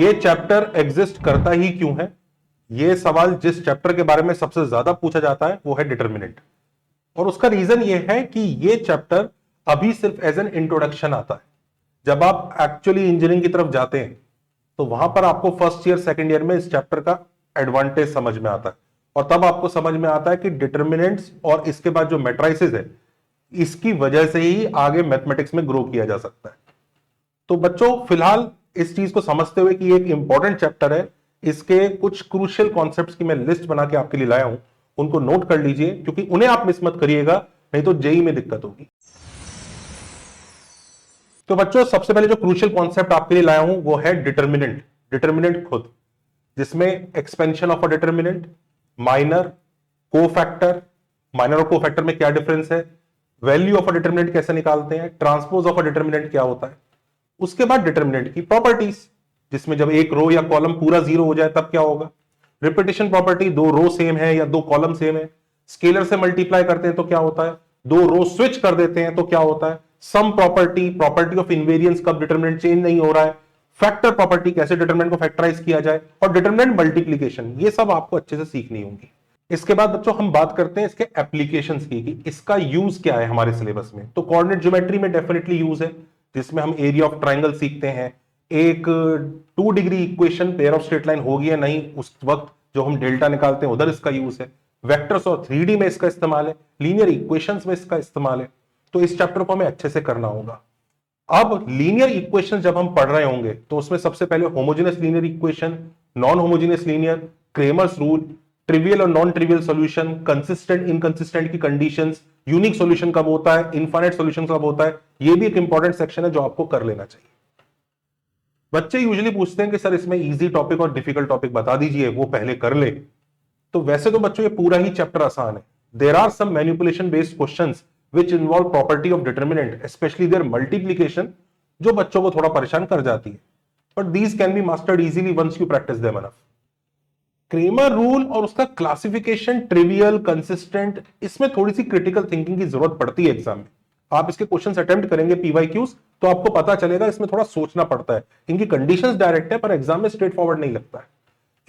ये chapter exist करता ही क्यों है? ये सवाल जिस चैप्टर के बारे में सबसे ज्यादा पूछा जाता है वो है डिटर्मिनेंट, और उसका रीजन ये है कि ये चैप्टर अभी सिर्फ एज एन इंट्रोडक्शन आता है। जब आप एक्चुअली इंजीनियरिंग की तरफ जाते हैं तो वहां पर आपको फर्स्ट ईयर सेकंड ईयर में इस चैप्टर का एडवांटेज समझ में आता है, और तब आपको समझ में आता है कि डिटर्मिनेंट्स और इसके बाद जो मैट्राइसिस है इसकी वजह से ही आगे मैथमेटिक्स में ग्रो किया जा सकता है। तो बच्चों फिलहाल इस चीज को समझते हुए कि ये एक इंपॉर्टेंट चैप्टर है, इसके कुछ क्रूशियल कॉन्सेप्ट्स की मैं लिस्ट बना के आपके लिए लाया हूं, उनको नोट कर लीजिए क्योंकि उन्हें आप मिस मत करिएगा, नहीं तो जेई में दिक्कत होगी। तो बच्चों सबसे पहले जो क्रूशियल कॉन्सेप्ट आपके लिए लाया हूं वो है डिटर्मिनेंट। डिटर्मिनेंट खुद, जिसमें expansion of a determinant, minor, cofactor, minor और कोफैक्टर में क्या डिफरेंस है, वैल्यू ऑफ अ डिटर्मिनेंट कैसे निकालते हैं, ट्रांसपोज ऑफ अ डिटर्मिनेंट क्या होता है, उसके बाद डिटर्मिनेंट की प्रॉपर्टीज, जिसमें जब एक रो या कॉलम पूरा जीरो हो जाए तब क्या होगा, रिपीटिशन प्रॉपर्टी, दो रो सेम है या दो कॉलम सेम है, स्केलर से मल्टीप्लाई करते हैं तो क्या होता है, दो रो स्विच कर देते हैं तो क्या होता है, sum property, property of invariance कब डिटर्मिनेंट चेंज नहीं हो रहा है, फैक्टर प्रॉपर्टी कैसे डिटर्मिनेंट को फैक्टराइज किया जाए, और डिटर्मिनेंट मल्टीप्लीकेशन, ये सब आपको अच्छे से सीखनी होगी। इसके बाद बच्चों हम बात करते हैं इसके एप्लीकेशंस की कि इसका यूज क्या है हमारे सिलेबस में। तो कोऑर्डिनेट ज्योमेट्री में डेफिनेटली यूज है, जिसमें हम एरिया ऑफ ट्राइंगल सीखते हैं, एक 2 degree equation pair of straight line होगी या नहीं उस वक्त जो हम डेल्टा निकालते हैं उधर इसका यूज है, वेक्टर्स और 3D में इसका इस्तेमाल है, लीनियर इक्वेशंस में इसका इस्तेमाल है। तो इस चैप्टर को हमें अच्छे से करना होगा। अब लीनियर इक्वेशन जब हम पढ़ रहे होंगे तो उसमें सबसे पहले homogeneous linear equation, non homogeneous linear, Cramer's rule, trivial और non trivial solution, consistent inconsistent की कंडीशंस, यूनिक सॉल्यूशन कब होता है, इनफाइनाइट सॉल्यूशन कब होता है, ये भी एक इंपॉर्टेंट सेक्शन है जो आपको कर लेना चाहिए। बच्चे यूजुअली पूछते हैं कि सर इसमें इजी टॉपिक और डिफिकल्ट टॉपिक बता दीजिए, वो पहले कर ले। तो वैसे तो बच्चों ये पूरा ही चैप्टर आसान है। There are some manipulation based questions which involve property of determinant, especially their multiplication, जो बच्चों को थोड़ा परेशान कर जाती है, but these can be mastered easily once you practice them enough. Cramer rule और उसका क्लासिफिकेशन, ट्रिवियल, कंसिस्टेंट, इसमें थोड़ी सी क्रिटिकल थिंकिंग की जरूरत पड़ती है एग्जाम में। आप इसके क्वेश्चंस अटेम्प्ट करेंगे पीवाईक्यूज तो आपको पता चलेगा इसमें थोड़ा सोचना पड़ता है, इनकी कंडीशंस डायरेक्ट है पर एग्जाम में स्ट्रेट फॉरवर्ड नहीं लगता है।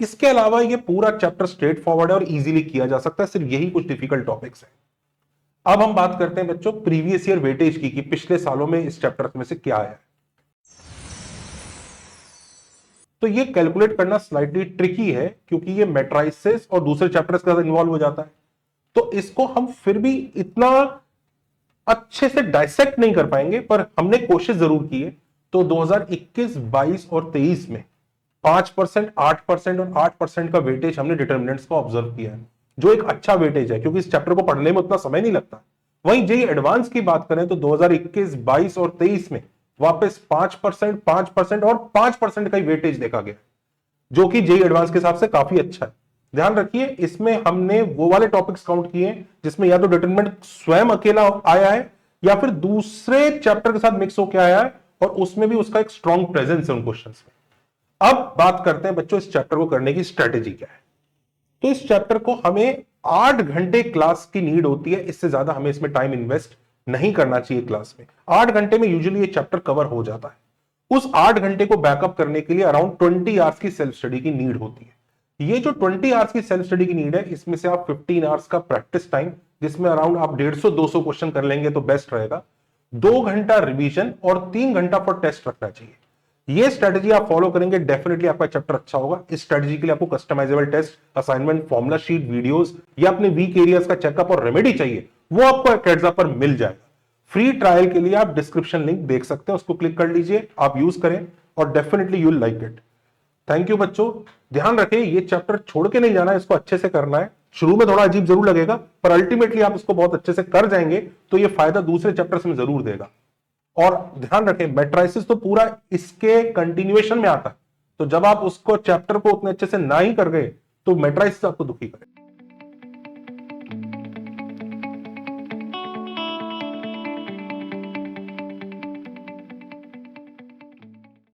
इसके अलावा ये पूरा चैप्टर स्ट्रेट फॉरवर्ड है और इजीली किया जा सकता है, सिर्फ यही कुछ डिफिकल्ट टॉपिक्स हैं। अब हम बात करते हैं बच्चों प्रीवियस ईयर वेटेज की, कि पिछले सालों में इस चैप्टर में से क्या आया है। तो ये कैलकुलेट करना स्लाइटली ट्रिकी है क्योंकि ये मैट्राइसेस और दूसरे चैप्टर्स के साथ इन्वॉल्व हो जाता है, तो इसको हम फिर भी इतना अच्छे से डाइसेक्ट नहीं कर पाएंगे, पर हमने कोशिश जरूर की है। तो 2021, 22 और 23 में 5%, 8% और 8% का वेटेज हमने डिटर्मिनेंट्स को ऑब्जर्व किया है, जो एक अच्छा वेटेज है क्योंकि इस चैप्टर को पढ़ने में उतना समय नहीं लगता। वहीं जेईई एडवांस की बात करें तो 2021, 22 और 23 में वापस 5%, 5% और 5% का ही वेटेज देखा गया, जो कि जेईई एडवांस के हिसाब से काफी अच्छा है। ध्यान रखिए इसमें हमने वो वाले टॉपिक्स काउंट किए जिसमें या तो डिटरमिनेंट स्वयं अकेला आया है या फिर दूसरे चैप्टर के साथ मिक्स होकर आया है, और उसमें भी उसका एक स्ट्रॉन्ग प्रेजेंस है उन क्वेश्चंस में। अब बात करते हैं बच्चों इस चैप्टर को करने की स्ट्रेटेजी क्या है। तो इस चैप्टर को हमें 8 घंटे क्लास की नीड होती है, इससे ज्यादा हमें इसमें टाइम इन्वेस्ट नहीं करना चाहिए क्लास में। 8 घंटे में यूजुअली ये चैप्टर कवर हो जाता है। उस 8 घंटे को बैकअप करने के लिए अराउंड 20 आवर्स की सेल्फ स्टडी की नीड होती है। ये जो 20 आवर्स की सेल्फ स्टडी की नीड है, इसमें से आप 15 आवर्स का प्रैक्टिस टाइम, जिसमें अराउंड आप 150-200 क्वेश्चन कर लेंगे तो बेस्ट रहेगा, 2 घंटा रिवीजन और 3 घंटा फॉर टेस्ट रखना चाहिए। ये स्ट्रेटजी आप फॉलो करेंगे डेफिनेटली आपका चैप्टर अच्छा होगा। इस स्ट्रेटजी के लिए आपको customisable test, assignment, formula sheet, videos या अपने वीक एरियाज का चेकअप और रेमेडी चाहिए, वो आपको अकेडजा पर मिल जाएगा। फ्री ट्रायल के लिए आप डिस्क्रिप्शन लिंक देख सकते हैं, उसको क्लिक कर लीजिए, आप यूज करें और definitely you will like it. Thank you बच्चों, ध्यान रखें ये चैप्टर छोड़ के नहीं जाना है, इसको अच्छे से करना है। शुरू में थोड़ा अजीब जरूर लगेगा पर अल्टीमेटली आप इसको बहुत अच्छे से कर जाएंगे तो ये फायदा दूसरे चैप्टर्स में जरूर देगा। और ध्यान रखें मैट्राइसिस तो पूरा इसके कंटिन्यूएशन में आता है, तो जब आप उसको चैप्टर को उतने अच्छे से ना ही कर गए तो मैट्राइसिस आपको दुखी करेगा।